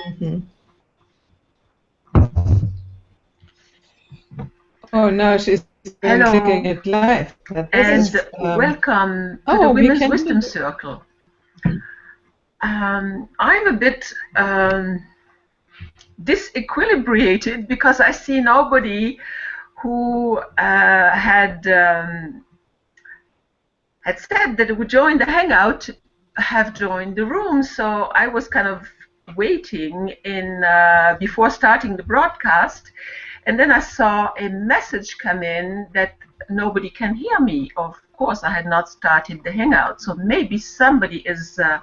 Mm-hmm. Oh no, she's been clicking Hello it live. But this and is welcome to the oh, we Women's can Wisdom do. Circle. I'm a bit disequilibrated because I see nobody who had said that it would join the Hangout have joined the room. So I was kind of waiting in before starting the broadcast, and then I saw a message come in that nobody can hear me. Of course, I had not started the Hangout, so maybe somebody is on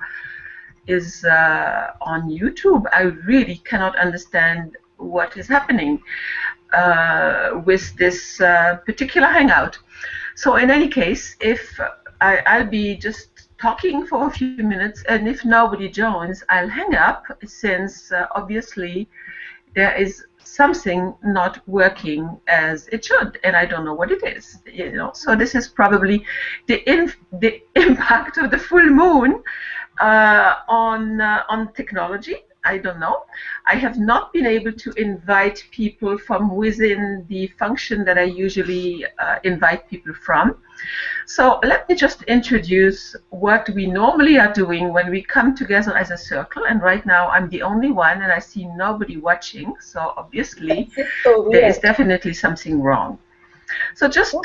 YouTube. I really cannot understand what is happening with this particular Hangout. So in any case, if I'll be just talking for a few minutes, and if nobody joins, I'll hang up, since obviously there is something not working as it should, and I don't know what it is. So this is probably the impact of the full moon on technology. I don't know. I have not been able to invite people from within the function that I usually invite people from. So let me just introduce what we normally are doing when we come together as a circle. And right now I'm the only one and I see nobody watching. So obviously So there is weird. definitely something wrong. So just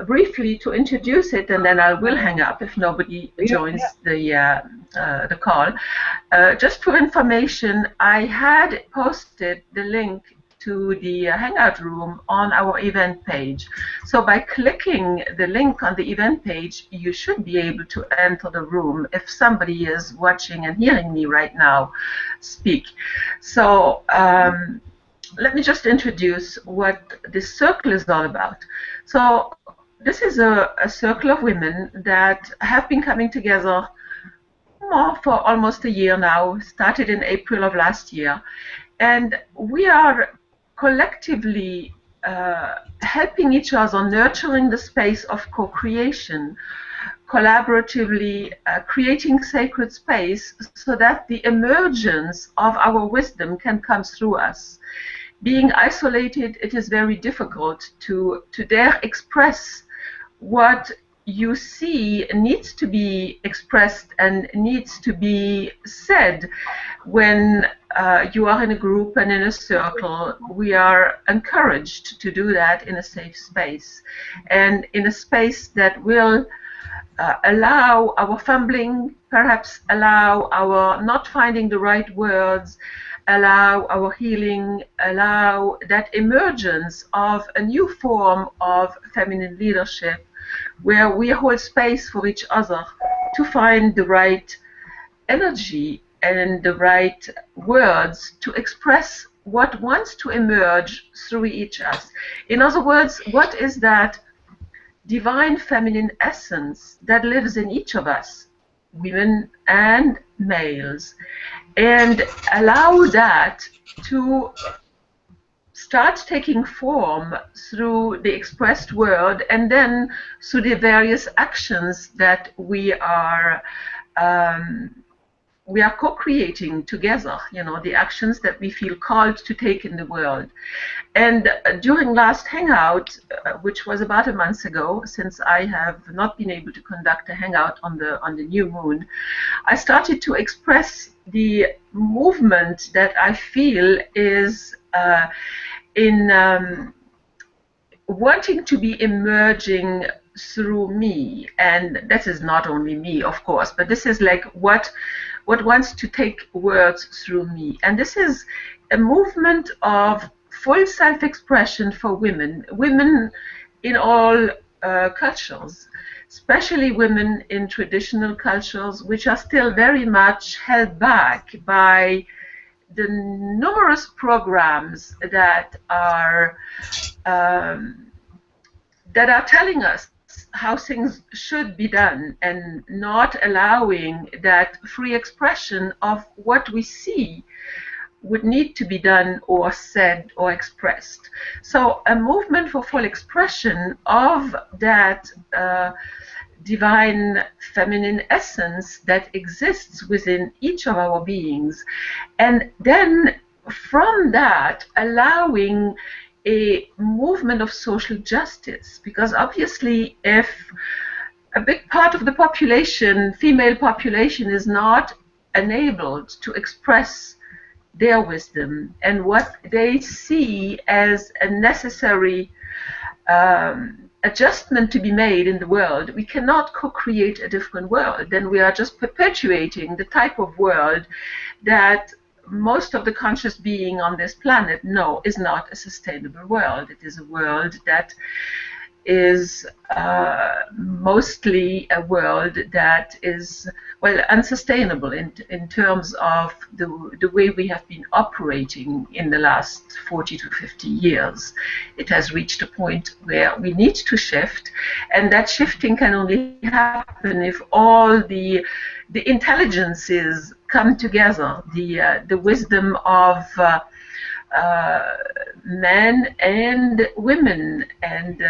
briefly to introduce it, and then I will hang up if nobody joins the call. Just for information, I had posted the link to the Hangout room on our event page. So by clicking the link on the event page, you should be able to enter the room if somebody is watching and hearing me right now speak. So let me just introduce what this circle is all about. So this is a circle of women that have been coming together for almost a year now, started in April of last year. And we are collectively helping each other, nurturing the space of co-creation, collaboratively creating sacred space so that the emergence of our wisdom can come through us. Being isolated, it is very difficult to dare express what you see needs to be expressed and needs to be said when you are in a group and in a circle. We are encouraged to do that in a safe space and in a space that will allow our fumbling, perhaps allow our not finding the right words, allow our healing, allow that emergence of a new form of feminine leadership where we hold space for each other to find the right energy and the right words to express what wants to emerge through each of us. In other words, what is that divine feminine essence that lives in each of us, women and males, and allow that to start taking form through the expressed word and then through the various actions that we are co-creating together, the actions that we feel called to take in the world. And during last Hangout, which was about a month ago, since I have not been able to conduct a Hangout on the new moon, I started to express the movement that I feel is in wanting to be emerging through me. And that is not only me, of course, but this is like what wants to take words through me. And this is a movement of full self-expression for women, women in all cultures, especially women in traditional cultures, which are still very much held back by the numerous programs that are telling us how things should be done and not allowing that free expression of what we see would need to be done or said or expressed. So a movement for full expression of that divine feminine essence that exists within each of our beings, and then from that allowing a movement of social justice, because obviously if a big part of the population, female population, is not enabled to express their wisdom and what they see as a necessary adjustment to be made in the world, we cannot co-create a different world. Then we are just perpetuating the type of world that most of the conscious being on this planet know is not a sustainable world. It is a world that is mostly a world that is, well, unsustainable in terms of the way we have been operating in the last 40 to 50 years. It has reached a point where we need to shift, and that shifting can only happen if all the intelligences come together, the wisdom of men and women, and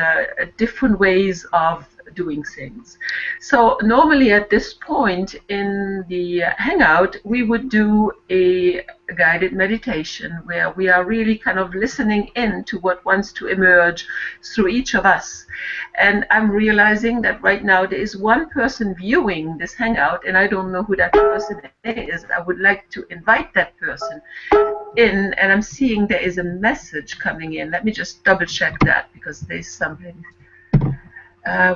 different ways of doing things. So normally at this point in the hangout, we would do a guided meditation where we are really kind of listening in to what wants to emerge through each of us. And I'm realizing that right now there is one person viewing this hangout, and I don't know who that person is. I would like to invite that person in, and I'm seeing there is a message coming in. Let me just double check that, because there's something.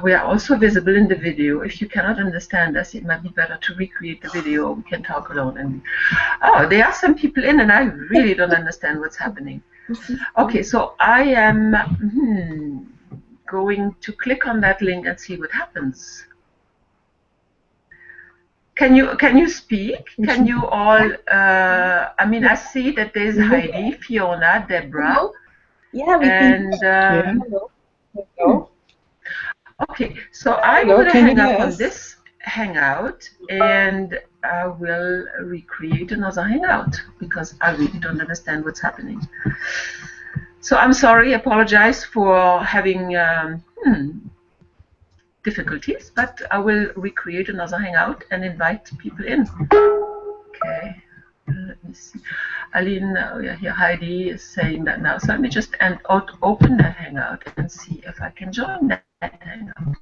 We are also visible in the video. If you cannot understand us, it might be better to recreate the video. We can talk alone. And oh, there are some people in, and I really don't understand what's happening. Okay, so I am going to click on that link and see what happens. Can you speak? Can you all? I mean, I see that there's Heidi, Fiona, Deborah, yeah, we and hello. okay. So I'm going to hang up on this hangout, and I will recreate another hangout because I really don't understand what's happening. So I'm sorry, apologize for having difficulties, but I will recreate another hangout and invite people in. Okay, let me see. Aline, yeah, here Heidi is saying that now. So let me just open that hangout and see if I can join that hangout.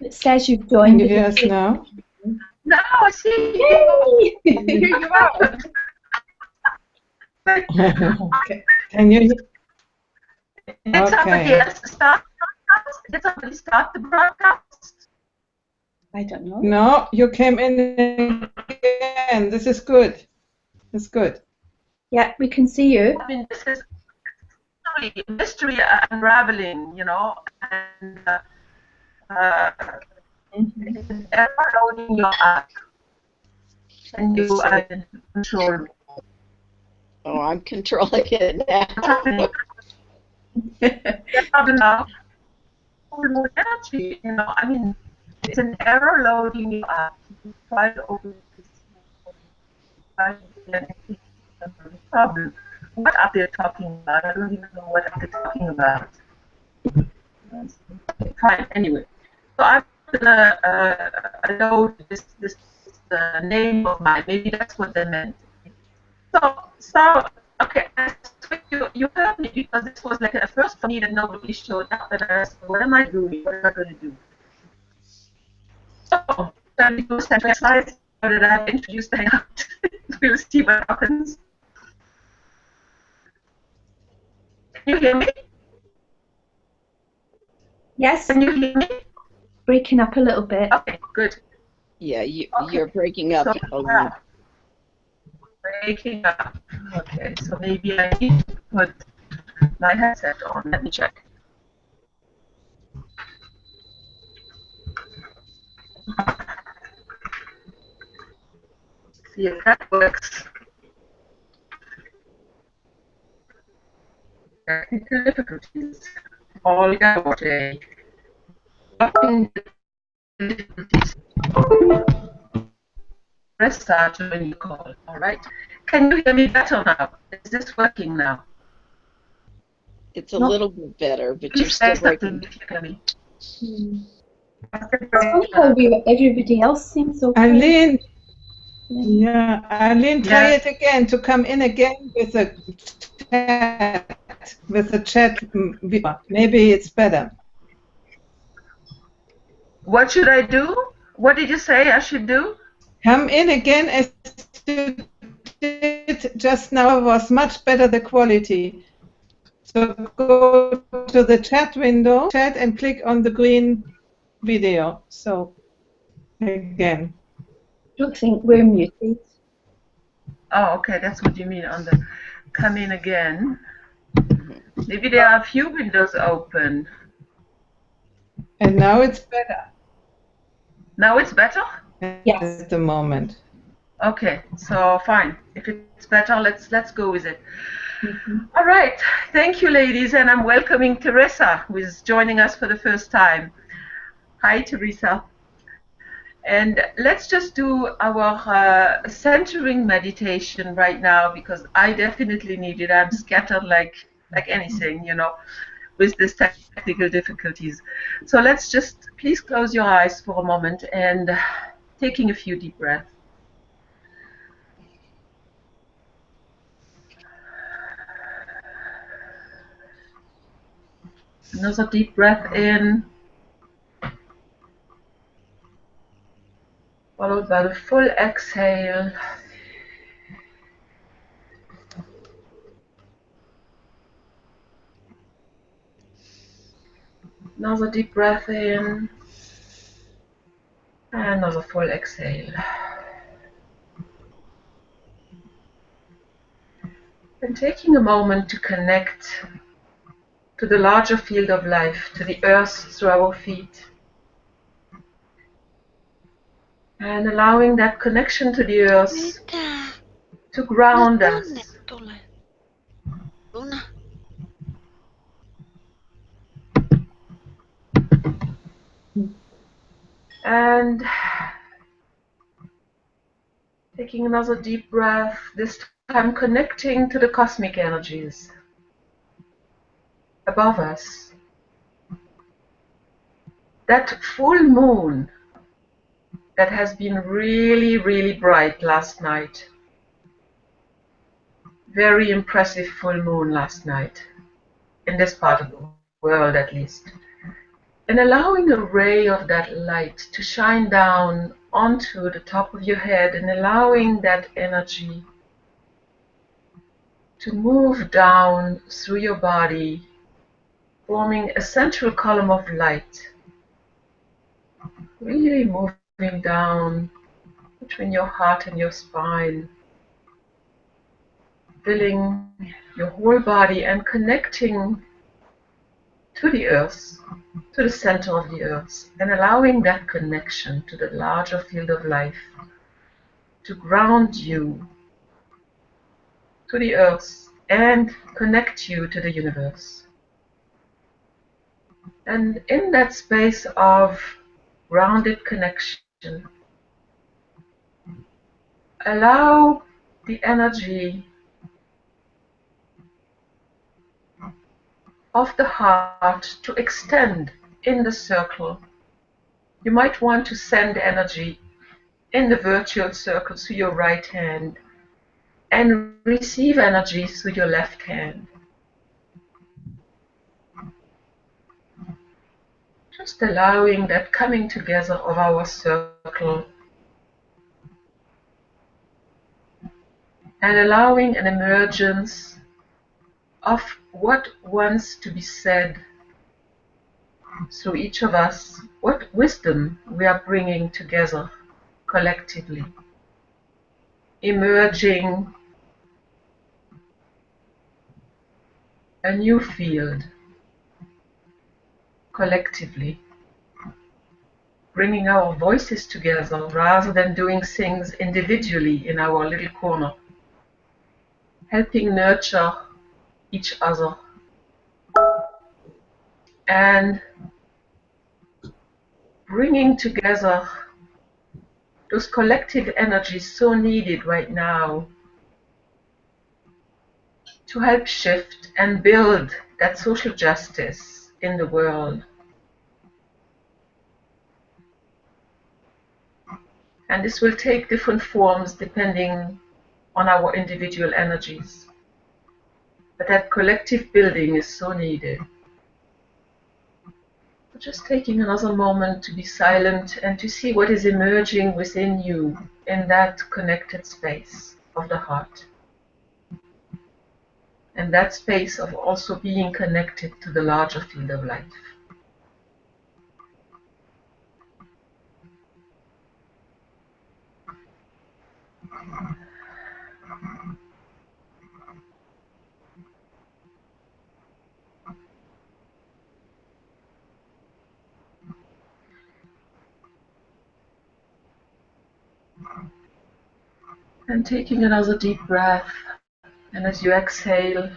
It says you've joined. Can you hear us now? No, I see you. Here you are. Okay. Can you? Did somebody start the broadcast? I don't know. No, you came in again. This is good. It's good. Yeah, we can see you. I mean, this is mystery unraveling, you know, and error loading your app, and you are in control. Oh, I'm controlling it now. Energy, you know, I mean, it's an error loading your app. You try to open the problem. What are they talking about? I don't even know what they're talking about. Fine, anyway. So I'm gonna load this name of mine. Maybe that's what they meant. So okay. You heard me, because this was like a first for me that nobody showed up, and I asked, what am I doing? What am I going to do? So, shall we do some slides, or did I have introduced the hangout? We'll see what happens. Can you hear me? Yes. Can you hear me? Breaking up a little bit. Okay, good. Yeah, you're breaking up So, a lot. breaking up. Okay, so maybe I need to put my headset on. Let me check. See if that works. Technical difficulties. Olga Orte. Difficulties. Press start when you call. All right. Can you hear me better now? Is this working now? It's a No. little bit better, but Please you're still say something breaking. if you hear me. It's funny how everybody else seems okay. Arlene, Yeah. Arlene, try Yeah. it again to come in again with a chat. Maybe it's better. What should I do? What did you say I should do? Come in again as you did just now. Was much better the quality. So go to the chat window, chat, and click on the green video. So again. I don't think we're muted. Oh, okay, that's what you mean on the come in again. Mhm. Maybe there are a few windows open. And now it's better Now it's better? Yes. at the moment. Okay, so fine. If it's better, let's go with it. Mhm. All right. Thank you, ladies, and I'm welcoming Teresa, who is joining us for the first time. Hi, Teresa. And let's just do our centering meditation right now, because I definitely need it. I'm scattered like anything, you know, with these technical difficulties. So let's just please close your eyes for a moment and taking a few deep breaths. Another deep breath in, followed by the full exhale. Another deep breath in, and another full exhale. And taking a moment to connect to the larger field of life, to the earth through our feet. And allowing that connection to the earth to ground us. And taking another deep breath, this time connecting to the cosmic energies above us. That full moon that has been really, really bright last night. Very impressive full moon last night, in this part of the world at least. And allowing a ray of that light to shine down onto the top of your head and allowing that energy to move down through your body, forming a central column of light. Really moving down between your heart and your spine, filling your whole body and connecting to the earth, to the center of the earth, and allowing that connection to the larger field of life to ground you to the earth and connect you to the universe. And in that space of grounded connection, allow the energy of the heart to extend in the circle. You might want to send energy in the virtual circle through your right hand and receive energy through your left hand. Just allowing that coming together of our circle and allowing an emergence of what wants to be said through each of us, what wisdom we are bringing together collectively, emerging a new field collectively, bringing our voices together rather than doing things individually in our little corner, helping nurture each other and bringing together those collective energies so needed right now to help shift and build that social justice in the world. And this will take different forms depending on our individual energies. But that collective building is so needed. So just taking another moment to be silent and to see what is emerging within you in that connected space of the heart. And that space of also being connected to the larger field of life. And taking another deep breath, and as you exhale,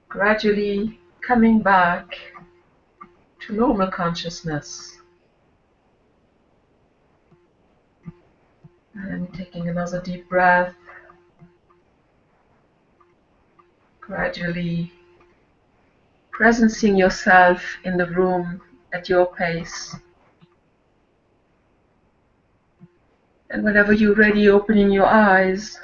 gradually coming back to normal consciousness. And taking another deep breath, gradually presencing yourself in the room at your pace. And whenever you're ready, opening your eyes.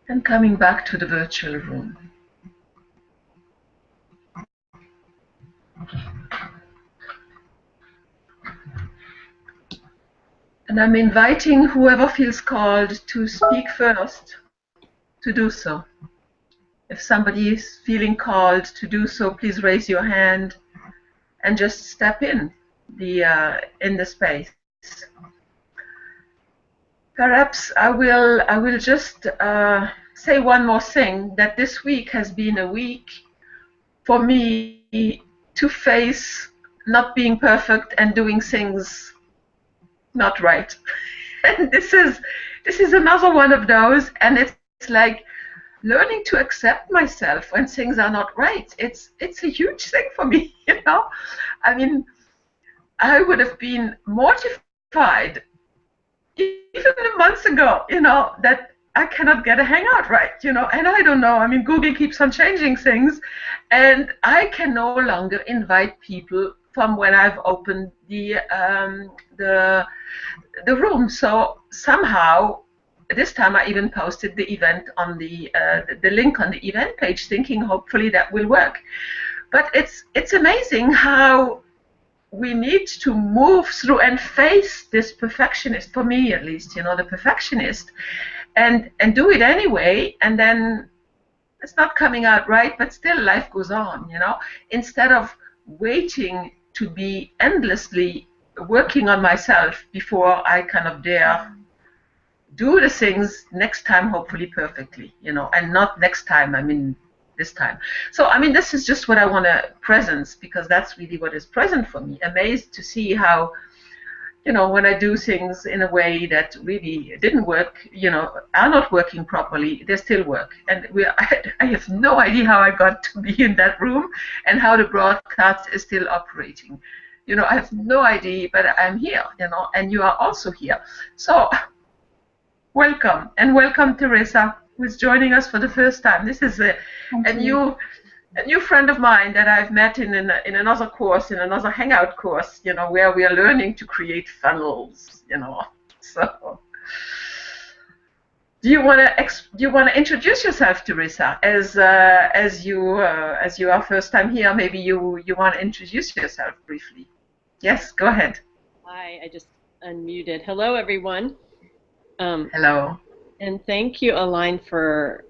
And coming back to the virtual room. And I'm inviting whoever feels called to speak first to do so. If somebody is feeling called to do so, please raise your hand and just step in the space. Perhaps I will just say one more thing, that this week has been a week for me to face not being perfect and doing things not right. And this is another one of those, and it's like learning to accept myself when things are not right. It's a huge thing for me, you know. I mean, I would have been mortified even months ago, you know, that I cannot get a hangout right, you know, and I don't know. I mean, Google keeps on changing things, and I can no longer invite people from when I've opened the room. So somehow, this time I even posted the event on the link on the event page, thinking hopefully that will work. But it's amazing how we need to move through and face this perfectionist, for me at least, you know, the perfectionist, and do it anyway, and then it's not coming out right, but still life goes on, you know, instead of waiting to be endlessly working on myself before I kind of dare do the things next time, hopefully perfectly, you know, and not next time, I mean this time. So, I mean, this is just what I want to presence, because that's really what is present for me. Amazed to see how, you know, when I do things in a way that really didn't work, you know, are not working properly, they still work. And I have no idea how I got to be in that room and how the broadcast is still operating. You know, I have no idea, but I'm here, you know, and you are also here. So, welcome, and welcome, Teresa, who is joining us for the first time. This is a new friend of mine that I've met in another course, in another Hangout course, you know, where we are learning to create funnels, you know. So, do you want to introduce yourself, Teresa, as you are first time here? Maybe you want to introduce yourself briefly. Yes, go ahead. Hi, I just unmuted. Hello, everyone. Hello. And thank you, Aline, for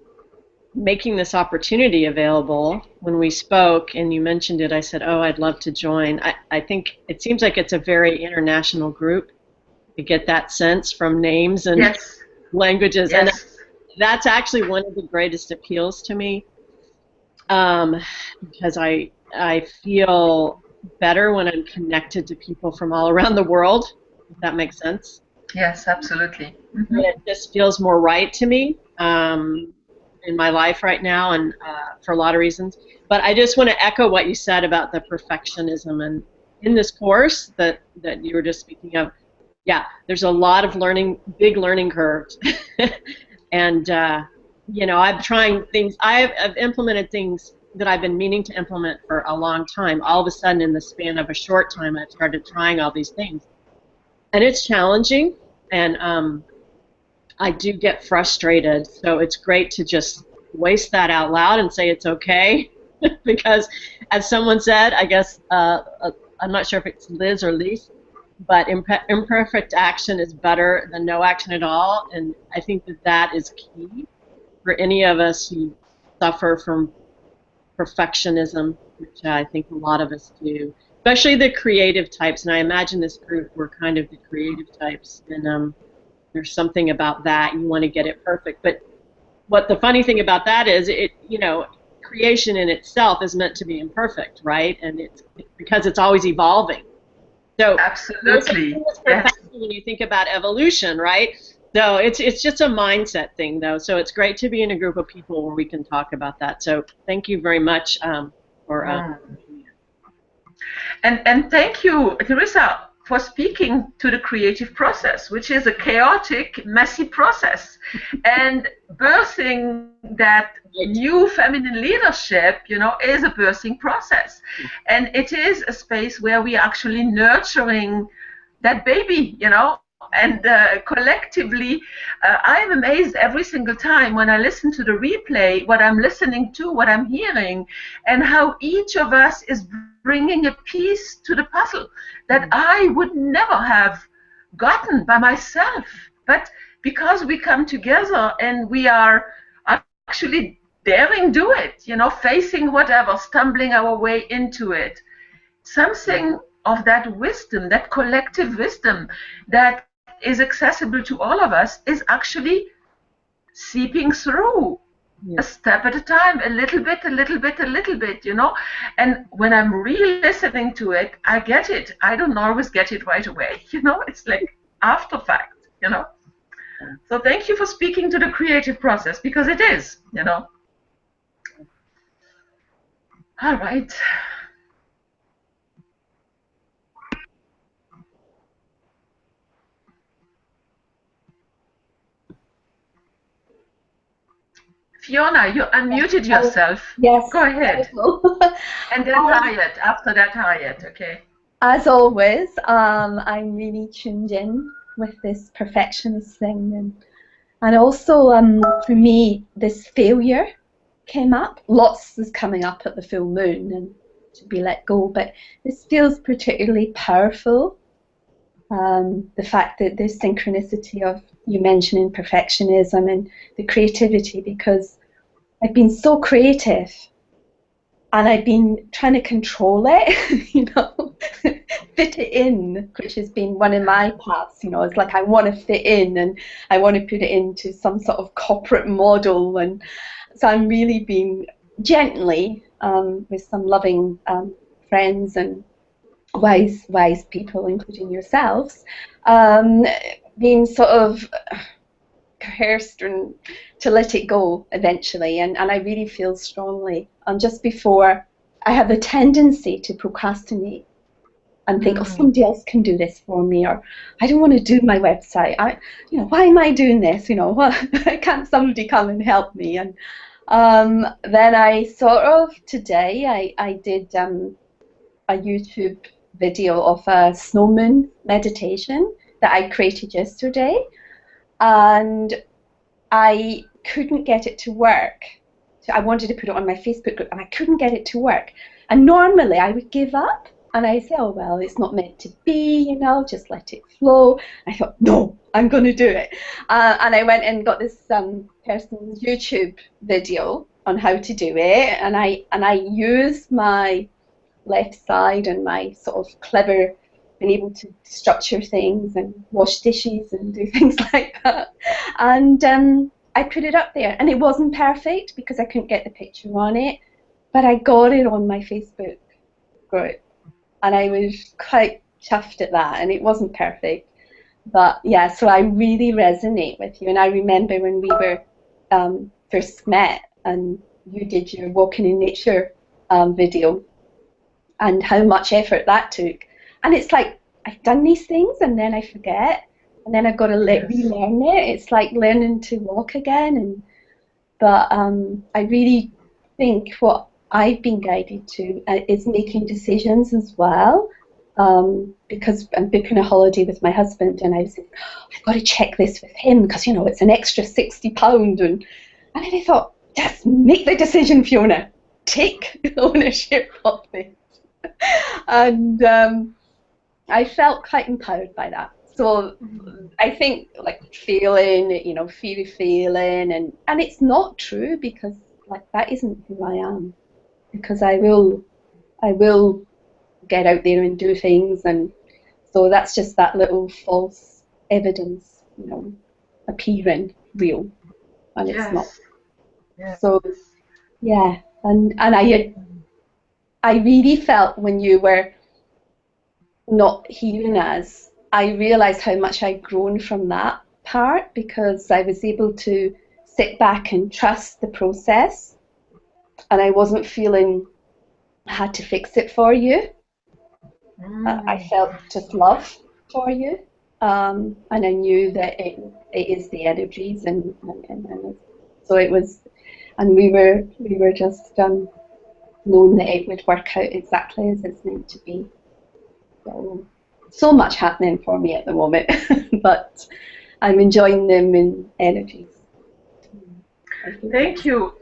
making this opportunity available. When we spoke and you mentioned it, I said, oh, I'd love to join. I think it seems like it's a very international group. I get that sense from names and Yes. languages, and Yes. that's actually one of the greatest appeals to me, because I feel better when I'm connected to people from all around the world, if that makes sense. Yes, absolutely. It just feels more right to me in my life right now, and for a lot of reasons. But I just want to echo what you said about the perfectionism, and in this course that you were just speaking of, yeah, there's a lot of big learning curves, and I'm trying things. I've implemented things that I've been meaning to implement for a long time. All of a sudden, in the span of a short time, I've started trying all these things, and it's challenging, and I do get frustrated. So it's great to just voice that out loud and say it's okay, because, as someone said, I guess I'm not sure if it's Liz or Lise, but imperfect action is better than no action at all, and I think that is key for any of us who suffer from perfectionism, which I think a lot of us do, especially the creative types. And I imagine this group were kind of the creative types, and there's something about that. You want to get it perfect, but what the funny thing about that is, creation in itself is meant to be imperfect, right? And it's because it's always evolving. So absolutely, yes. When you think about evolution, right? So it's just a mindset thing, though. So it's great to be in a group of people where we can talk about that. So thank you very much for. And thank you, Teresa, for speaking to the creative process, which is a chaotic, messy process, and birthing that new feminine leadership, is a birthing process, and it is a space where we are actually nurturing that baby, and collectively, I'm amazed every single time when I listen to the replay, what I'm listening to, what I'm hearing, and how each of us is bringing a piece to the puzzle that I would never have gotten by myself. But because we come together and we are actually daring do it, facing whatever, stumbling our way into it, something of that wisdom, that collective wisdom that is accessible to all of us, is actually seeping through. A step at a time, a little bit, a little bit, a little bit, and when I'm really listening to it, I get it. I don't always get it right away, it's like after fact, so thank you for speaking to the creative process, because it is, all right. Fiona, you unmuted yourself. Yes. Go ahead. And then Harriet, after that Harriet, okay. As always, I'm really tuned in with this perfectionist thing. And also, for me, this failure came up. Lots is coming up at the full moon and to be let go, but this feels particularly powerful. The fact that there's synchronicity of you mentioning perfectionism and the creativity, because I've been so creative and I've been trying to control it, fit it in, which has been one of my paths. It's like I want to fit in and I want to put it into some sort of corporate model, and so I'm really being gently with some loving friends and wise people, including yourselves, being sort of coerced and to let it go eventually, and I really feel strongly. And just before, I have a tendency to procrastinate and think, oh, somebody else can do this for me, or I don't want to do my website. Why am I doing this? Why can't somebody come and help me? And then I sort of today I did a YouTube video of a snow moon meditation that I created yesterday, and I couldn't get it to work. So I wanted to put it on my Facebook group and I couldn't get it to work. And normally I would give up and I say, oh well, it's not meant to be, just let it flow. I thought, no, I'm going to do it. And I went and got this person's YouTube video on how to do it, and I used my left side and my sort of clever been able to structure things and wash dishes and do things like that. And I put it up there, and it wasn't perfect because I couldn't get the picture on it, but I got it on my Facebook group, and I was quite chuffed at that, and it wasn't perfect. But yeah, so I really resonate with you, and I remember when we were first met, and you did your Walking in Nature video, and how much effort that took. And it's like, I've done these things, and then I forget, and then I've got to relearn it. It's like learning to walk again. But I really think what I've been guided to is making decisions as well. Because I'm booking a holiday with my husband, and I was like, oh, I've got to check this with him because, you know, it's an extra £60. And then I thought, just make the decision, Fiona. Take ownership of it. And I felt quite empowered by that. So I think, like, feeling, you know, fear of failing, and it's not true, because, like, that isn't who I am. Because I will get out there and do things, and so that's just that little false evidence, you know, appearing real, and it's not. Yes. So yeah, and I really felt when you were not hearing us, I realised how much I'd grown from that part, because I was able to sit back and trust the process, and I wasn't feeling I had to fix it for you. I felt just love for you, and I knew that it is the energies, and so it was, and we were just knowing that it would work out exactly as it's meant to be. So much happening for me at the moment, but I'm enjoying them in energies. Thank you,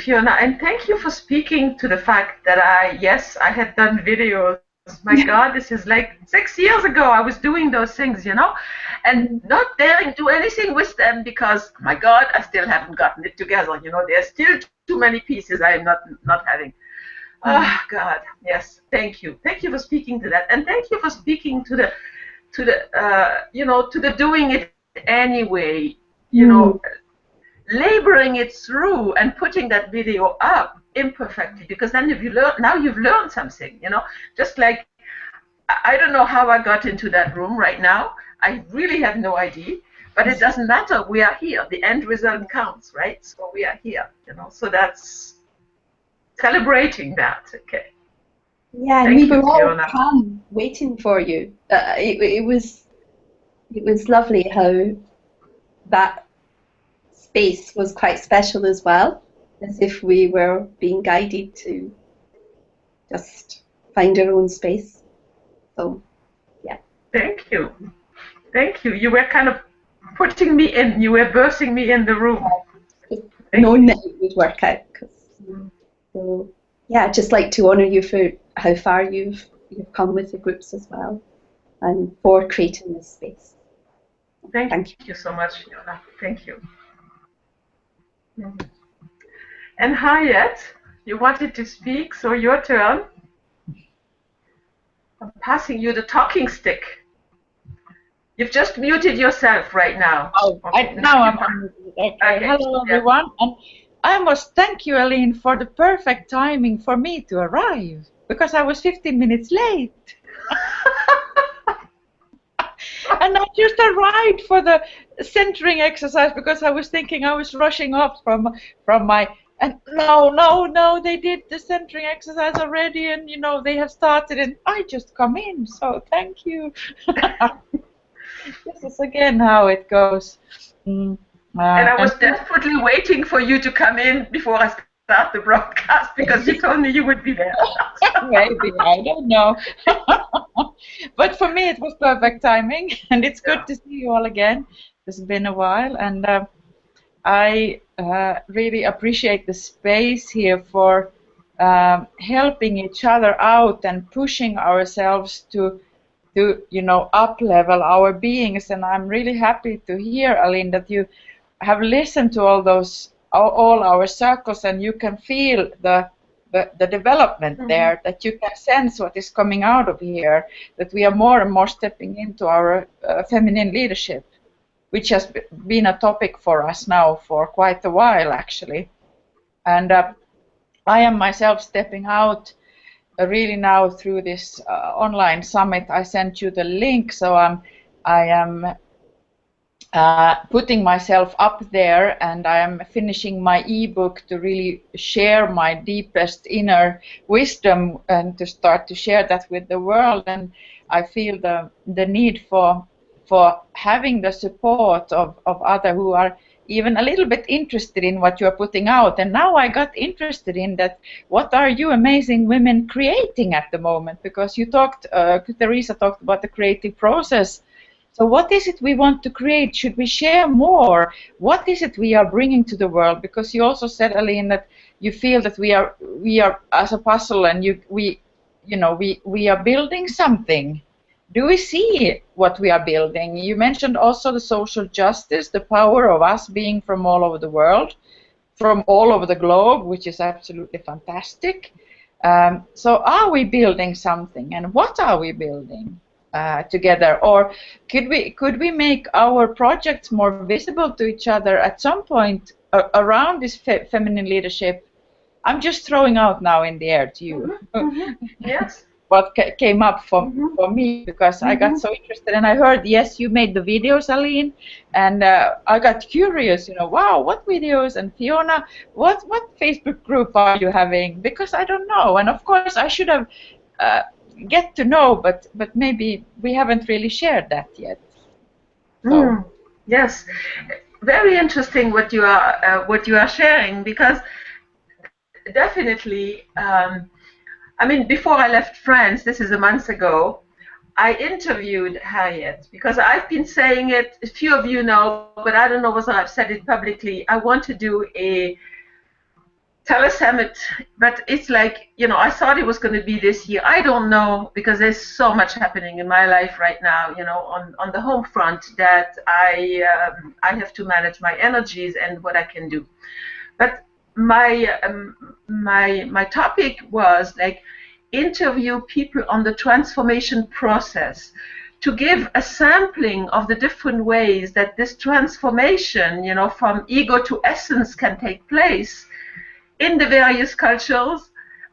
Fiona, and thank you for speaking to the fact that I had done videos. My God, this is like 6 years ago. I was doing those things, you know, and not daring to do anything with them because, my God, I still haven't gotten it together. You know, there's still too many pieces I am not having. Oh God, yes. Thank you for speaking to that, and thank you for speaking to the doing it anyway. You know, laboring it through and putting that video up imperfectly, because then you've learned something, you know. Just like, I don't know how I got into that room right now. I really have no idea, but it doesn't matter. We are here. The end result counts, right? So we are here, you know. So that's celebrating that. Okay. Yeah, and we were all calm, waiting for you. It was lovely how that space was quite special as well, as if we were being guided to just find our own space. So, yeah. Thank you. You were kind of putting me in. You were birthing me in the room. Knowing that it would work out. So, yeah, I'd just like to honour you for how far you've come with the groups as well, and for creating this space. Thank you so much, Fiona. Thank you. And Harriet, you wanted to speak, so your turn. I'm passing you the talking stick. You've just muted yourself right now. Oh, now I'm unmuted. Okay. Hello, everyone. And I must thank you, Aline, for the perfect timing for me to arrive, because I was 15 minutes late. And I just arrived for the centering exercise because I was thinking I was rushing off from my, and no, they did the centering exercise already, and you know, they have started, and I just come in, so thank you. This is again how it goes. And I was desperately waiting for you to come in before I start the broadcast, because you told me you would be there. Maybe, I don't know. But for me it was perfect timing, and it's good to see you all again. It's been a while, and I really appreciate the space here for helping each other out and pushing ourselves to you know, up level our beings. And I'm really happy to hear, Aline, that you have listened to all our circles, and you can feel the the development there, that you can sense what is coming out of here, that we are more and more stepping into our feminine leadership, which has been a topic for us now for quite a while, actually. And I am myself stepping out really now through this online summit. I sent you the link, so I am putting myself up there, and I am finishing my ebook to really share my deepest inner wisdom and to start to share that with the world. And I feel the need for having the support of others who are even a little bit interested in what you're putting out. And now I got interested in that. What are you amazing women creating at the moment? Because you talked, Teresa talked about the creative process. So what is it we want to create? Should we share more? What is it we are bringing to the world? Because you also said, Aline, that you feel that we are as a puzzle, and we are building something. Do we see what we are building? You mentioned also the social justice, the power of us being from all over the world, from all over the globe, which is absolutely fantastic. So are we building something, and what are we building together? Or could we make our projects more visible to each other at some point around this feminine leadership? I'm just throwing out now in the air to you. Yes. What came up for me, because I got so interested, and I heard, yes, you made the videos, Aline, and I got curious, wow, what videos? And Fiona, what Facebook group are you having? Because I don't know, and of course I should have get to know, but maybe we haven't really shared that yet. So. Yes, very interesting what you are sharing, because definitely. I mean, before I left France, this is a month ago, I interviewed Harriet, because I've been saying it, a few of you know, but I don't know whether I've said it publicly. I want to do a telesummit, but it's like, I thought it was going to be this year. I don't know, because there's so much happening in my life right now, on the home front, that I have to manage my energies and what I can do. But my topic was like interview people on the transformation process, to give a sampling of the different ways that this transformation, from ego to essence can take place in the various cultures,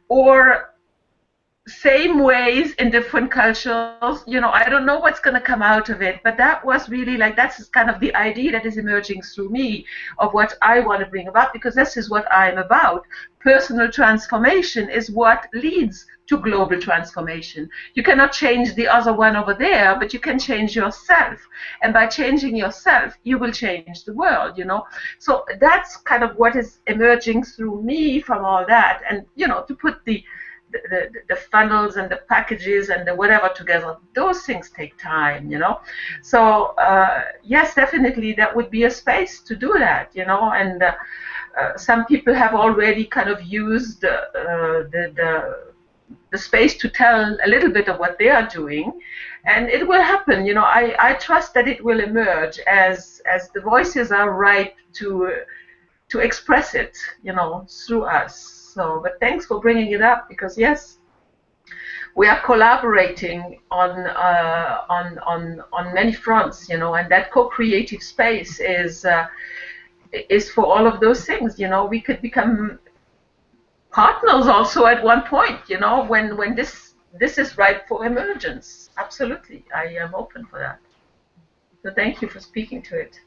or same ways in different cultures. I don't know what's going to come out of it, but that was really like, that's kind of the idea that is emerging through me of what I want to bring about, because this is what I'm about. Personal transformation is what leads to global transformation. You cannot change the other one over there, but you can change yourself. And by changing yourself, you will change the world, So that's kind of what is emerging through me from all that. And, to put the funnels and the packages and the whatever together, those things take time, So yes, definitely that would be a space to do that, And some people have already kind of used the space to tell a little bit of what they are doing, and it will happen. I trust that it will emerge as the voices are ripe to express it, through us. So, but thanks for bringing it up, because yes, we are collaborating on many fronts, and that co-creative space is for all of those things. We could become partners also at one point, when this is ripe for emergence. Absolutely, I am open for that. So thank you for speaking to it.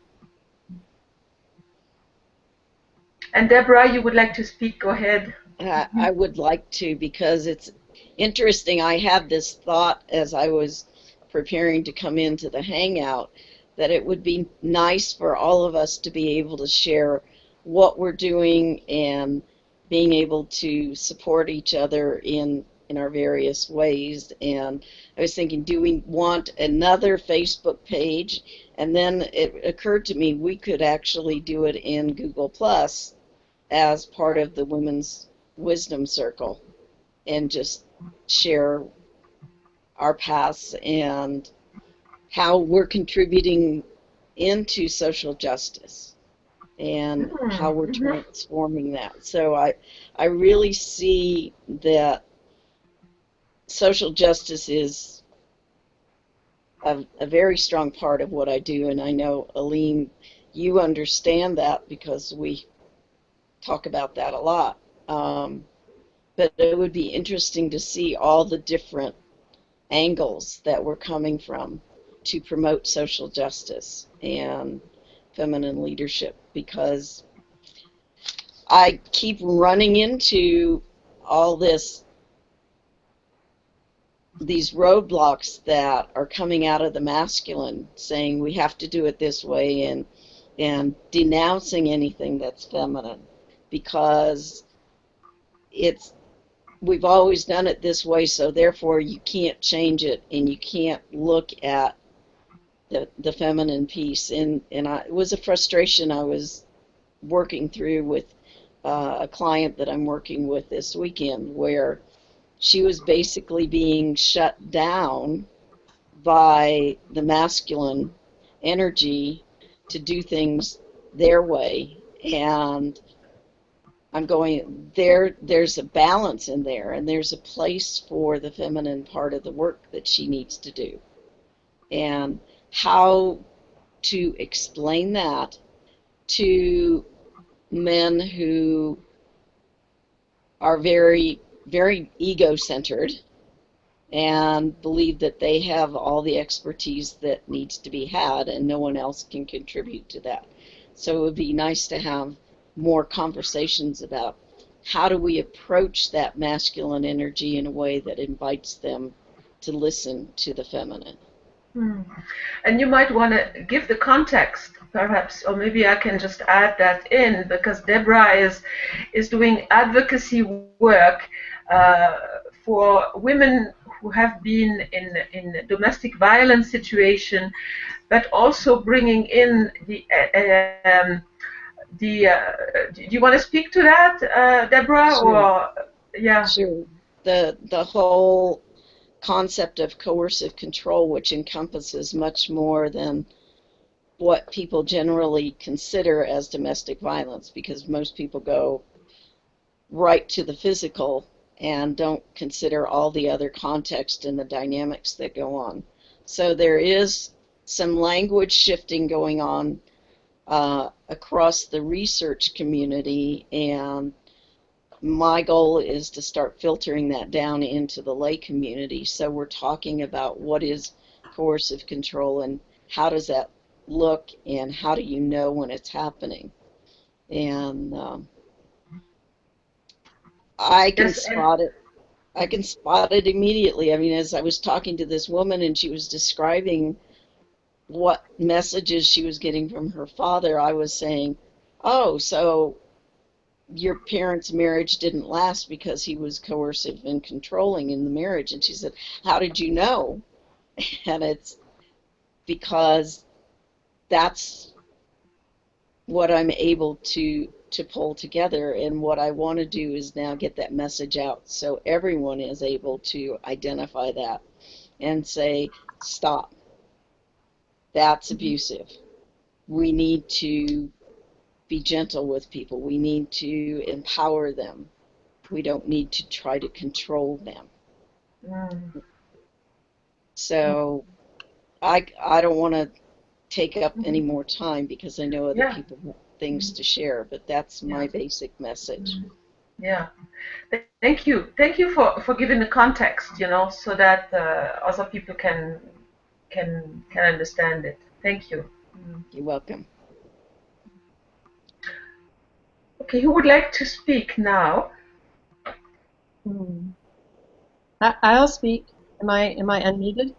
And Deborah, you would like to speak? Go ahead. I would like to, because it's interesting. I had this thought as I was preparing to come into the Hangout, that it would be nice for all of us to be able to share what we're doing and being able to support each other in our various ways. And I was thinking, do we want another Facebook page? And then it occurred to me we could actually do it in Google Plus as part of the Women's Wisdom Circle, and just share our paths and how we're contributing into social justice. and how we're transforming that. So I really see that social justice is a very strong part of what I do, and I know, Aline, you understand that because we talk about that a lot. But it would be interesting to see all the different angles that we're coming from to promote social justice and feminine leadership, because I keep running into all these roadblocks that are coming out of the masculine, saying we have to do it this way, and denouncing anything that's feminine, because we've always done it this way, so therefore you can't change it, and you can't look at the feminine piece. And it was a frustration I was working through with a client that I'm working with this weekend, where she was basically being shut down by the masculine energy to do things their way. And I'm going, there's a balance in there, and there's a place for the feminine part of the work that she needs to do. And how to explain that to men who are very, very ego-centered and believe that they have all the expertise that needs to be had and no one else can contribute to that. So it would be nice to have more conversations about how do we approach that masculine energy in a way that invites them to listen to the feminine. And you might want to give the context, perhaps, or maybe I can just add that in, because Deborah is doing advocacy work for women who have been in domestic violence situation, but also bringing in do you want to speak to that, Deborah? Sure. Or yeah. Sure. The whole concept of coercive control, which encompasses much more than what people generally consider as domestic violence, because most people go right to the physical and don't consider all the other context and the dynamics that go on. So there is some language shifting going on across the research community, and my goal is to start filtering that down into the lay community. So we're talking about what is coercive control and how does that look and how do you know when it's happening. And I can spot it. I can spot it immediately. I mean, as I was talking to this woman and she was describing what messages she was getting from her father, I was saying, oh, so your parents' marriage didn't last because he was coercive and controlling in the marriage. And she said, how did you know? And it's because that's what I'm able to pull together, and what I want to do is now get that message out so everyone is able to identify that and say, stop, that's abusive. We need to be gentle with people. We need to empower them. We don't need to try to control them. So I don't want to take up any more time because I know other people have things to share, but that's my basic message. Yeah. Thank you. Thank you for giving the context, so that other people can understand it. Thank you. You're welcome. Okay, who would like to speak now? I'll speak. Am I unmuted?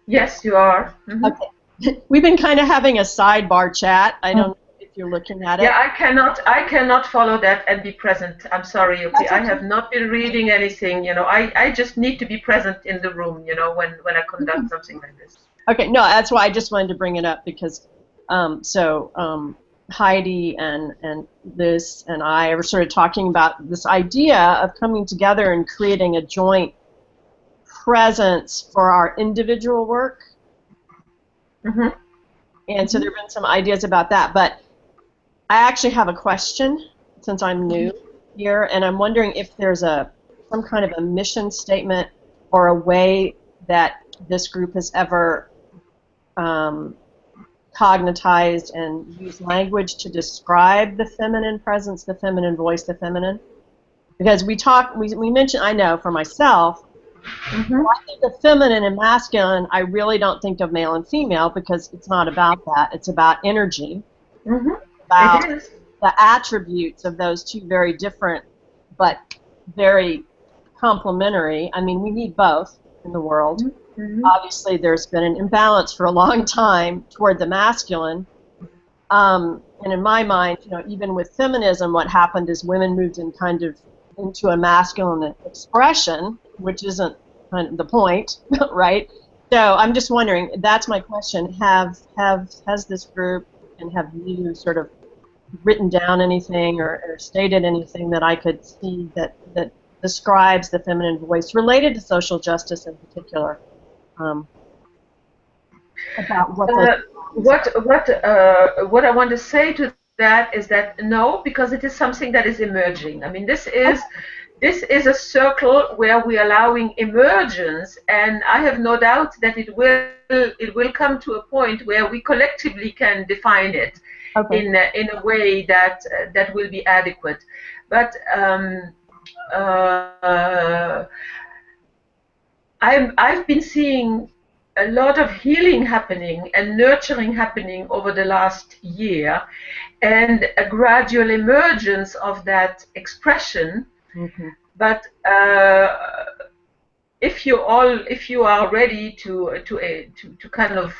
Yes, you are. Okay. We've been kind of having a sidebar chat. I don't know if you're looking at it. Yeah, I cannot follow that and be present. I'm sorry. Okay, I have not been reading anything. I just need to be present in the room. When I conduct something like this. Okay, no, that's why I just wanted to bring it up because, Heidi and Liz and I were sort of talking about this idea of coming together and creating a joint presence for our individual work. And so there have been some ideas about that, but I actually have a question since I'm new here, and I'm wondering if there's some kind of a mission statement or a way that this group has ever cognitized and used language to describe the feminine presence, the feminine voice, the feminine. Because we mentioned, I know for myself, when I think of feminine and masculine, I really don't think of male and female because it's not about that. It's about energy, about the attributes of those two very different but very complementary. I mean, we need both in the world. Obviously, there's been an imbalance for a long time toward the masculine. And in my mind, you know, even with feminism, what happened is women moved in kind of into a masculine expression, which isn't kind of the point, right? So I'm just wondering, that's my question, has this group, and have you sort of written down anything or stated anything that I could see that describes the feminine voice related to social justice in particular? About what I want to say to that is that no, because it is something that is emerging. I mean, this is a circle where we are allowing emergence, and I have no doubt that it will come to a point where we collectively can define it in a way that will be adequate. But I've been seeing a lot of healing happening and nurturing happening over the last year, and a gradual emergence of that expression. But if you are ready to kind of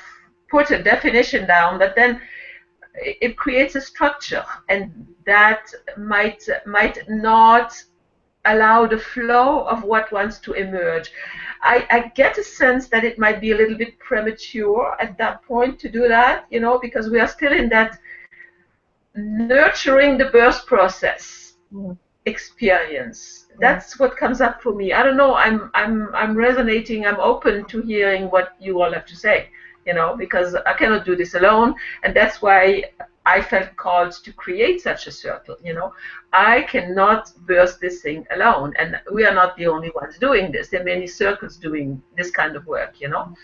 put a definition down, but then it creates a structure, and that might not allow the flow of what wants to emerge. I get a sense that it might be a little bit premature at that point to do that, you know, because we are still in that nurturing the birth process experience. That's what comes up for me. I don't know. I'm resonating. I'm open to hearing what you all have to say, you know, because I cannot do this alone, and that's why I felt called to create such a circle, you know. I cannot burst this thing alone, and we are not the only ones doing this. There are many circles doing this kind of work, you know.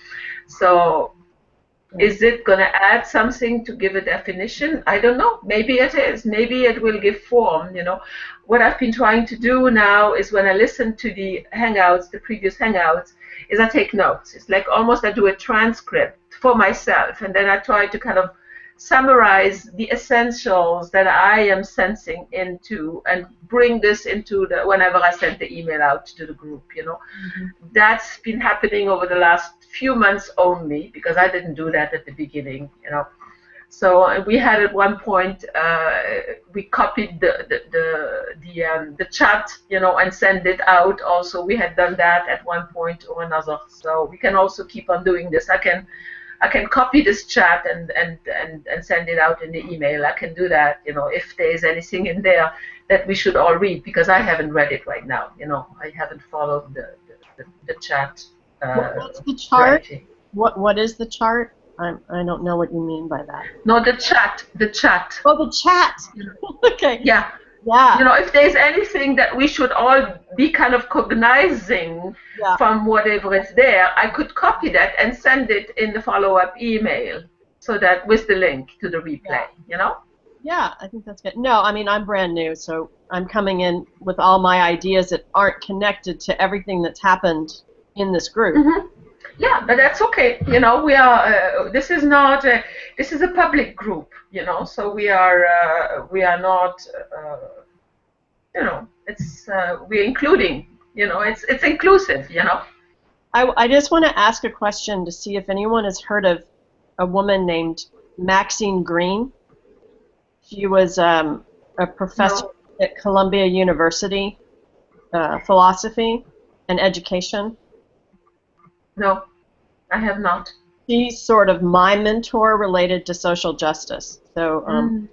So is it going to add something to give a definition? I don't know. Maybe it is. Maybe it will give form, you know. What I've been trying to do now is when I listen to the Hangouts, the previous Hangouts, is I take notes. It's like almost I do a transcript for myself, and then I try to kind of summarize the essentials that I am sensing into and bring this into the whenever I send the email out to the group, you know. That's been happening over the last few months only, because I didn't do that at the beginning, you know. So we had at one point we copied the chat, you know, and send it out. Also, we had done that at one point or another. So we can also keep on doing this. I can copy this chat and send it out in the email. I can do that, you know, if there is anything in there that we should all read, because I haven't read it right now, you know. I haven't followed the chat. What's the chart? What is the chart? I don't know what you mean by that. No, the chat. Oh, the chat. Okay. Yeah. Yeah. You know, if there's anything that we should all be kind of cognizing from whatever is there, I could copy that and send it in the follow-up email, so that with the link to the replay, you know? Yeah, I think that's good. No, I mean, I'm brand new, so I'm coming in with all my ideas that aren't connected to everything that's happened in this group. Yeah, but that's okay. You know, we are. This is not. This is a public group. You know, so we are. We are not. You know, it's. We're including. You know, it's inclusive. You know. I just want to ask a question to see if anyone has heard of a woman named Maxine Greene. She was a professor at Columbia University, philosophy and education. No, I have not. She's sort of my mentor related to social justice. So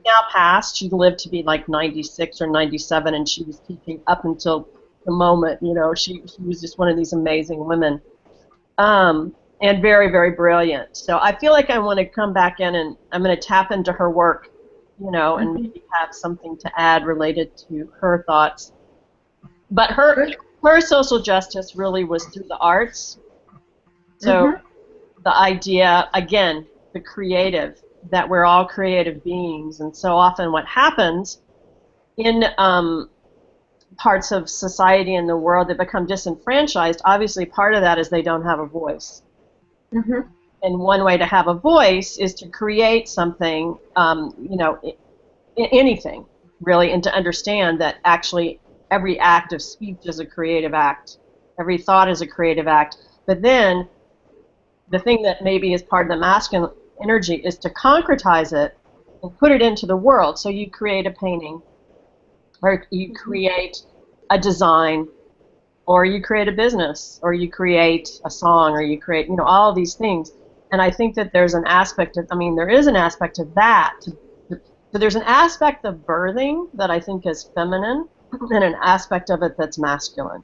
now passed. She lived to be like 96 or 97, and she was teaching up until the moment. You know, she was just one of these amazing women, and very, very brilliant. So I feel like I want to come back in, and I'm going to tap into her work, you know, and maybe have something to add related to her thoughts. But her social justice really was through the arts. So the idea, again, the creative, that we're all creative beings, and so often what happens in parts of society in the world that become disenfranchised, obviously part of that is they don't have a voice. And one way to have a voice is to create something, you know, anything really, and to understand that actually every act of speech is a creative act, every thought is a creative act. But then the thing that maybe is part of the masculine energy is to concretize it and put it into the world. So you create a painting, or you create a design, or you create a business, or you create a song, or you create, you know, all of these things. And I think that there's an aspect of, I mean, there is an aspect of that. So there's an aspect of birthing that I think is feminine, and an aspect of it that's masculine.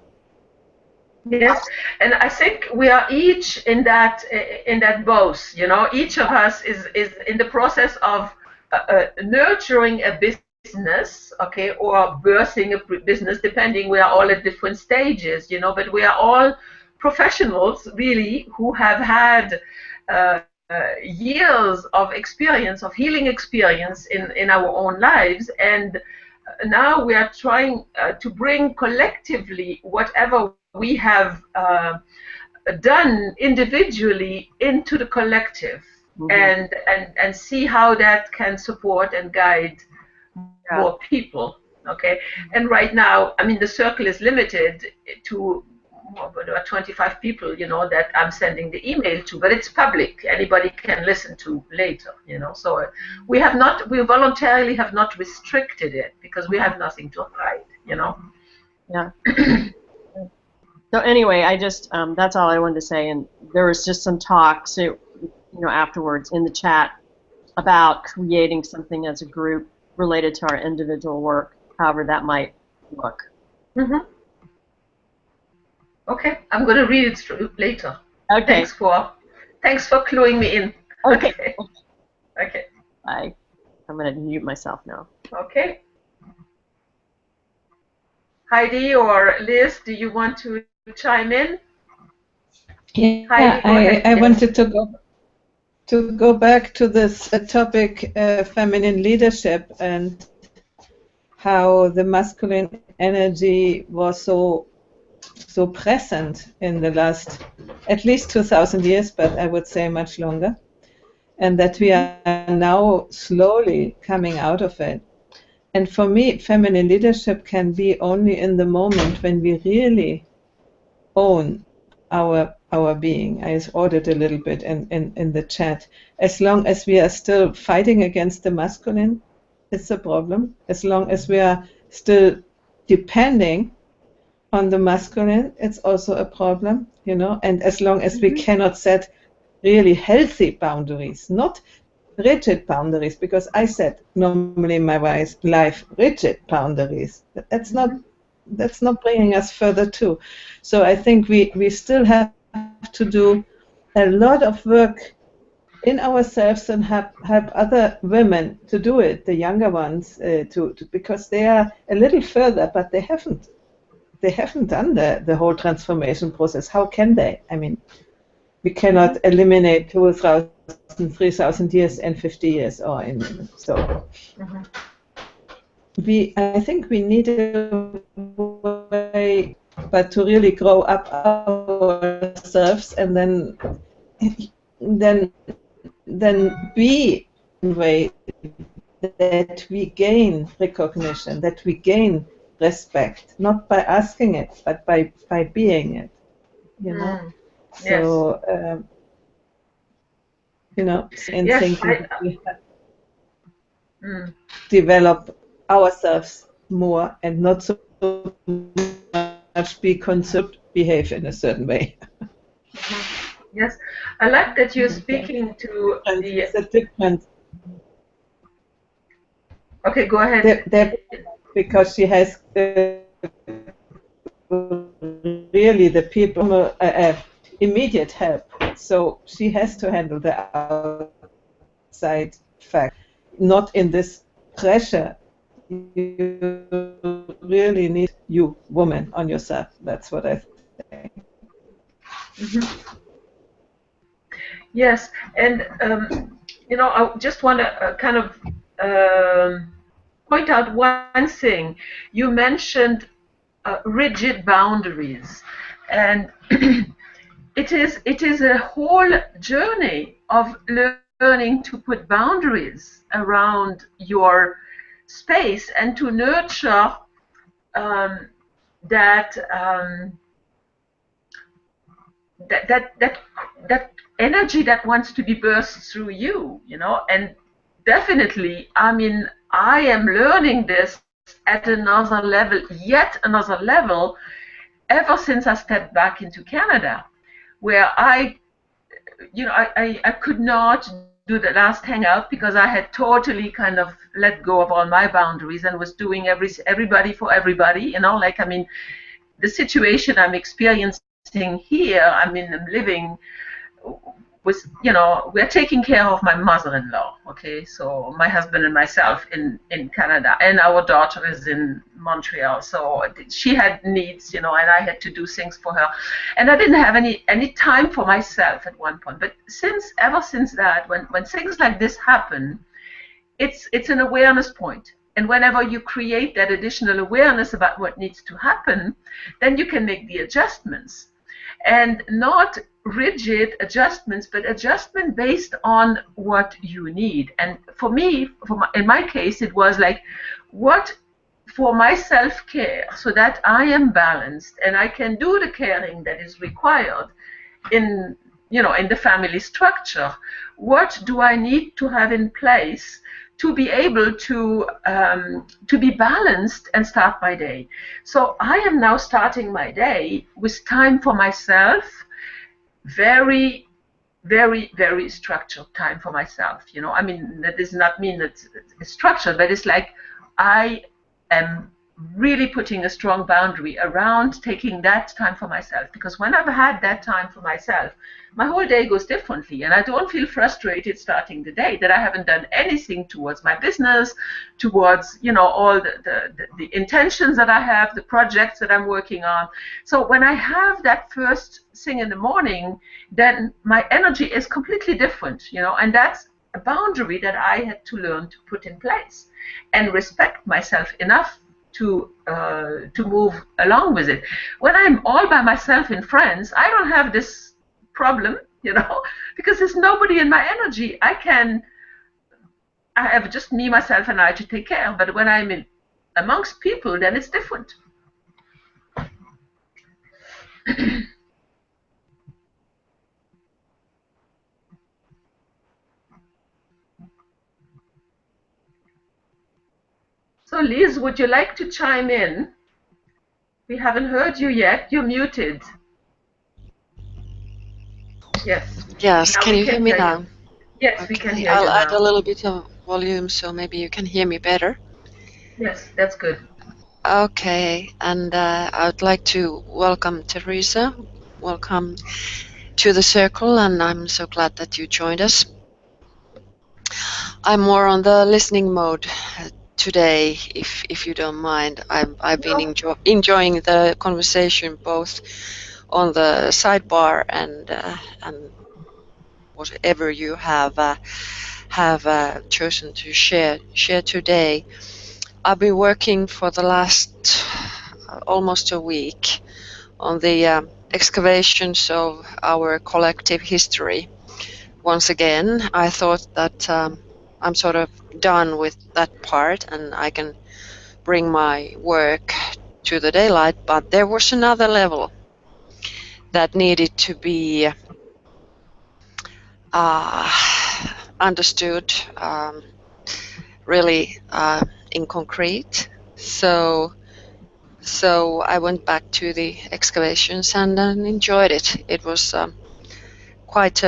Yes, and I think we are each in that both. You know, each of us is in the process of nurturing a business, okay, or birthing a business, depending. We are all at different stages, you know, but we are all professionals, really, who have had years of experience, of healing experience in our own lives, and now we are trying to bring collectively whatever we have done individually into the collective, and see how that can support and guide more people. Okay, and right now, I mean, the circle is limited to 25 people, you know, that I'm sending the email to, but it's public. Anybody can listen to later, you know. So we voluntarily have not restricted it because we have nothing to hide, you know. Yeah. So anyway, I just that's all I wanted to say. And there was just some talk, so, you know, afterwards in the chat about creating something as a group related to our individual work, however that might look. Okay, I'm going to read it through later. Okay. Thanks for cluing me in. Okay. Okay. Bye. I'm going to mute myself now. Okay. Heidi or Liz, do you want to chime in? Yeah, Heidi, I wanted to go back to this topic, feminine leadership, and how the masculine energy was so present in the last at least 2,000 years, but I would say much longer, and that we are now slowly coming out of it. And for me, feminine leadership can be only in the moment when we really own our being. I wrote it a little bit in the chat. As long as we are still fighting against the masculine, it's a problem. As long as we are still depending on the masculine, it's also a problem, you know. And as long as we cannot set really healthy boundaries, not rigid boundaries, because I set normally in my life rigid boundaries. That's not bringing us further too. So I think we still have to do a lot of work in ourselves and help other women to do it, the younger ones, because they are a little further, but they haven't done the whole transformation process. How can they? I mean, we cannot eliminate 2,000, 3,000 years in 50 years, or in so. I think we need a way, but to really grow up ourselves, and then be in a way that we gain recognition, that we gain respect, not by asking it, but by being it, you know. Yes. So, you know, in thinking we have to develop ourselves more and not so much be concerned, behave in a certain way. Yes, I like that you're speaking to the difference. Okay, go ahead. Because she has really the people immediate help, so she has to handle the outside fact, not in this pressure. You really need you, woman, on yourself. That's what I think. Yes, and I just want to kind of point out one thing. You mentioned rigid boundaries, and it is a whole journey of learning to put boundaries around your space and to nurture that energy that wants to be burst through you, and definitely, I mean, I am learning this at another level, yet another level, ever since I stepped back into Canada, where I could not do the last hangout because I had totally kind of let go of all my boundaries and was doing everybody for everybody, like, I mean, the situation I'm experiencing here, I mean, I'm living with, we're taking care of my mother-in-law, okay, so my husband and myself in Canada, and our daughter is in Montreal, so she had needs, and I had to do things for her, and I didn't have any time for myself at one point, but ever since that, when things like this happen, it's an awareness point. And whenever you create that additional awareness about what needs to happen, then you can make the adjustments. And not rigid adjustments, but adjustment based on what you need. And for me, in my case, it was like, what for my self-care, so that I am balanced and I can do the caring that is required in the family structure. What do I need to have in place to be able to be balanced and start my day? So I am now starting my day with time for myself, very, very, very structured time for myself. I mean, that does not mean that it's structured, but it's like I am really putting a strong boundary around taking that time for myself, because when I've had that time for myself, my whole day goes differently, and I don't feel frustrated starting the day that I haven't done anything towards my business, towards all the intentions that I have, the projects that I'm working on. So when I have that first thing in the morning, then my energy is completely different, and that's a boundary that I had to learn to put in place and respect myself enough to move along with it. When I'm all by myself in France, I don't have this problem, because there's nobody in my energy. I have just me, myself, and I to take care of. But when I'm amongst people, then it's different. So Liz, would you like to chime in? We haven't heard you yet. You're muted. Yes. Yes, Now can we you hear me now? Yes, Okay. we can hear I'll you add now. a little bit of volume so maybe you can hear me better. Yes, that's good. Okay, and I would like to welcome Teresa. Welcome to the circle, and I'm so glad that you joined us. I'm more on the listening mode today, if you don't mind. I've been enjoying the conversation both on the sidebar and whatever you have chosen to share today. I've been working for the last almost a week on the excavations of our collective history. Once again, I thought that I'm sort of done with that part and I can bring my work to the daylight, but there was another level that needed to be understood really in concrete. So I went back to the excavations and enjoyed it. It was quite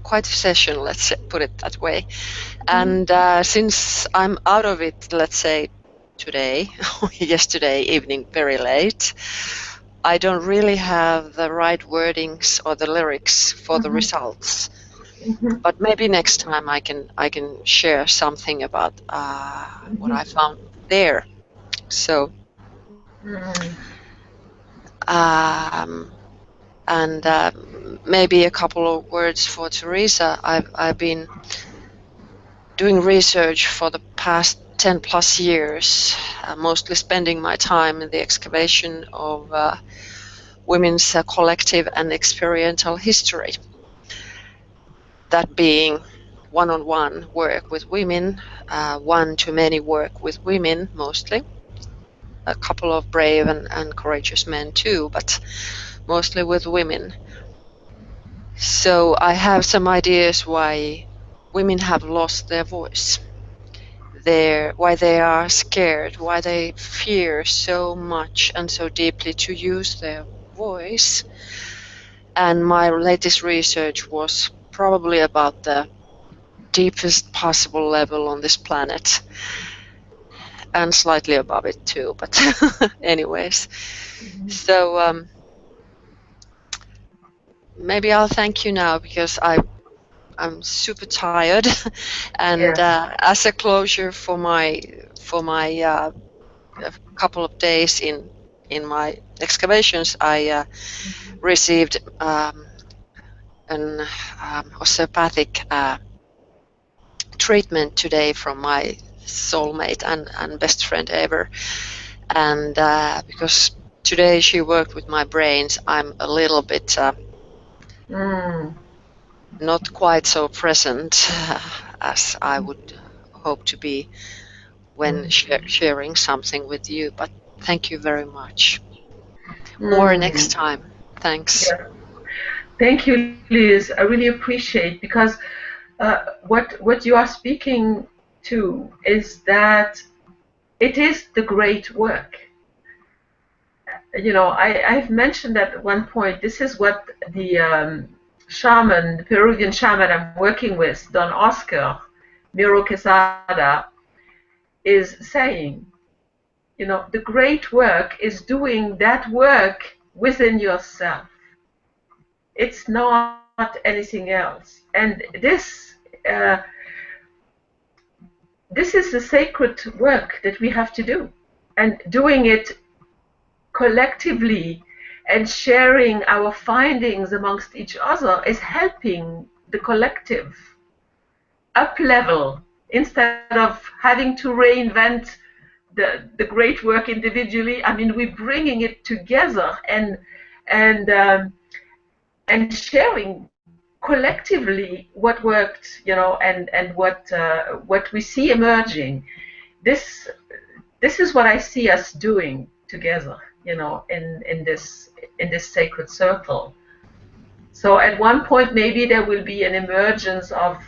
quite a session, let's put it that way. And since I'm out of it, let's say today, yesterday evening, very late, I don't really have the right wordings or the lyrics for the results. But maybe next time I can share something about what I found there. So, and maybe a couple of words for Teresa. I've been doing research for the past 10 plus years, mostly spending my time in the excavation of women's collective and experiential history. That being one-on-one work with women, one-to-many work with women mostly, a couple of brave and courageous men too, but mostly with women. So I have some ideas why women have lost their voice, why they are scared, why they fear so much and so deeply to use their voice. And my latest research was probably about the deepest possible level on this planet, and slightly above it too, but anyways. So maybe I'll thank you now, because I'm super tired, and as a closure for my couple of days in my excavations, I received an osteopathic treatment today from my soulmate and best friend ever, and because today she worked with my brains, I'm a little bit not quite so present as I would hope to be when sharing something with you, but thank you very much. More next time. Thanks. Yeah. Thank you, Liz. I really appreciate, because what you are speaking to is that it is the great work. You know, I've mentioned at one point, this is what the shaman, the Peruvian shaman I'm working with, Don Oscar Miro Quesada, is saying. You know, the great work is doing that work within yourself. It's not anything else. And this is a sacred work that we have to do. And doing it collectively and sharing our findings amongst each other is helping the collective up level, instead of having to reinvent the great work individually. I mean, we're bringing it together and sharing collectively what worked, you know, and what we see emerging. This is what I see us doing together, you know, in this sacred circle. So at one point, maybe there will be an emergence of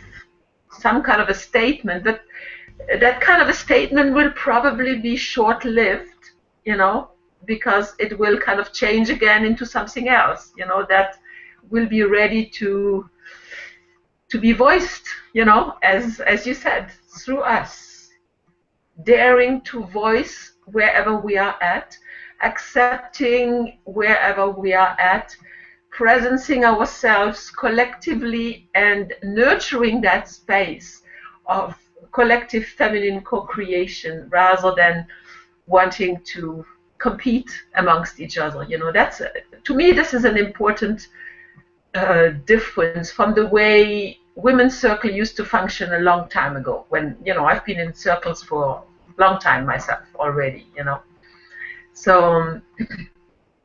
some kind of a statement, but that kind of a statement will probably be short-lived, you know, because it will kind of change again into something else, you know, that will be ready to be voiced, you know, as you said, through us, daring to voice wherever we are at, accepting wherever we are at, presencing ourselves collectively and nurturing that space of collective feminine co-creation, rather than wanting to compete amongst each other. You know, that's, to me, this is an important difference from the way women's circle used to function a long time ago, when, you know, I've been in circles for a long time myself already, you know. So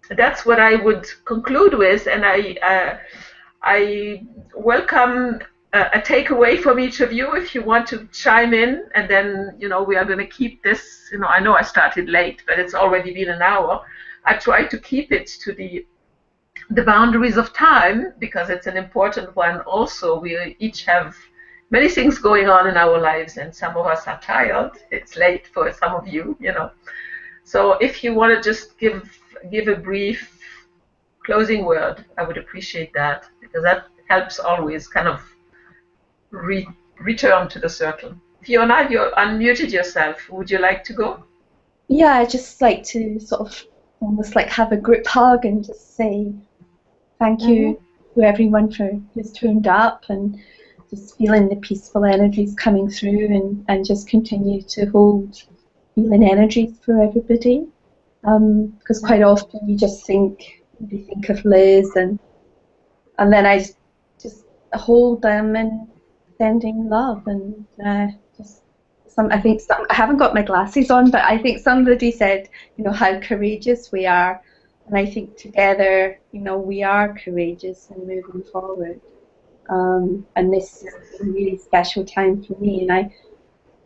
that's what I would conclude with, and I welcome a takeaway from each of you if you want to chime in, and then, you know, we are going to keep this, you know, I know I started late, but it's already been an hour. I try to keep it to the boundaries of time, because it's an important one also. We each have many things going on in our lives, and some of us are tired. It's late for some of you, you know. So if you want to just give a brief closing word, I would appreciate that, because that helps always kind of return to the circle. Fiona, you unmuted yourself. Would you like to go? Yeah, I'd just like to sort of almost like have a group hug and just say thank you to everyone who's turned up, and just feeling the peaceful energies coming through, and just continue to hold healing energies for everybody. Because quite often you just think of Liz, and then I just hold them and sending love, and just I haven't got my glasses on, but I think somebody said, how courageous we are, and I think together, we are courageous and moving forward. And this is a really special time for me, and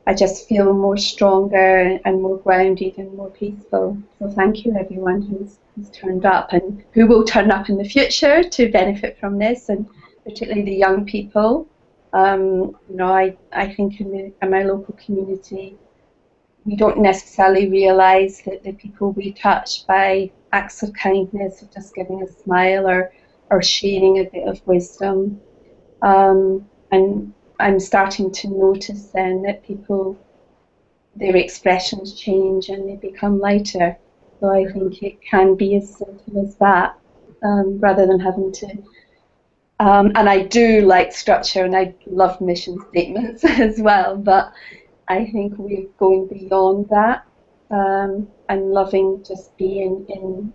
I just feel more stronger and more grounded and more peaceful. So thank you everyone who's turned up and who will turn up in the future to benefit from this, and particularly the young people. I think in my local community, we don't necessarily realise that the people we touch by acts of kindness, of just giving a smile or sharing a bit of wisdom. And I'm starting to notice then that people, their expressions change and they become lighter. So I think it can be as simple as that, rather than having to. And I do like structure, and I love mission statements as well, but I think we're going beyond that, and loving just being in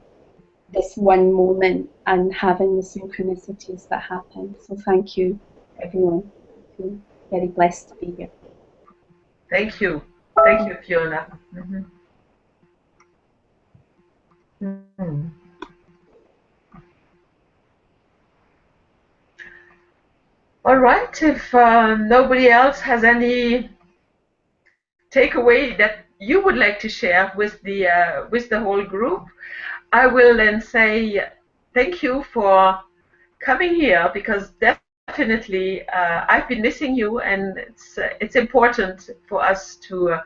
this one moment and having the synchronicities that happen. So thank you, everyone. I'm very blessed to be here. Thank you. Thank you, Fiona. Mm-hmm. Mm-hmm. All right, if nobody else has any takeaway that you would like to share with the whole group, I will then say thank you for coming here, because definitely I've been missing you, and it's important for us to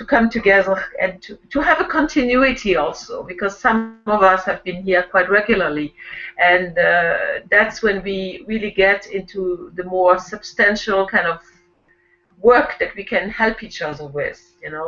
come together and to have a continuity also, because some of us have been here quite regularly, and that's when we really get into the more substantial kind of work that we can help each other with,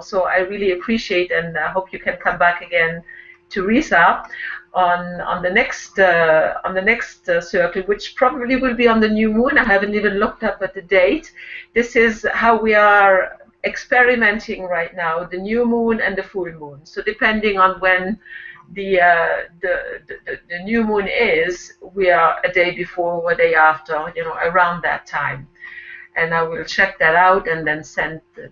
So I really appreciate, and I hope you can come back again, Teresa, on the next circle, which probably will be on the new moon. I haven't even looked up at the date. This is how we are experimenting right now, the new moon and the full moon. So depending on when the new moon is, we are a day before or a day after, around that time. And I will check that out and then send the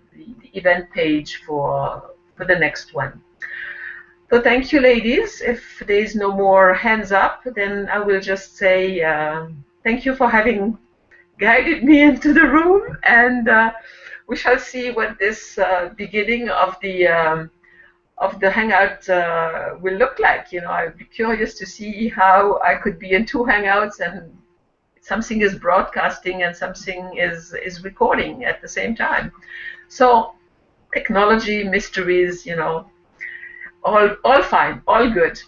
event page for the next one. So thank you, ladies. If there is no more hands up, then I will just say thank you for having guided me into the room, and we shall see what this beginning of the hangout will look like. I'd be curious to see how I could be in 2 hangouts, and something is broadcasting and something is recording at the same time. So technology, mysteries, all fine, all good,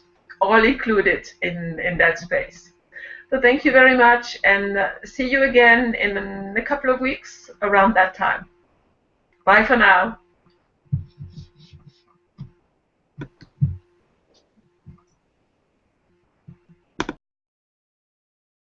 all included in that space. So thank you very much, and see you again in a couple of weeks around that time. Bye for now.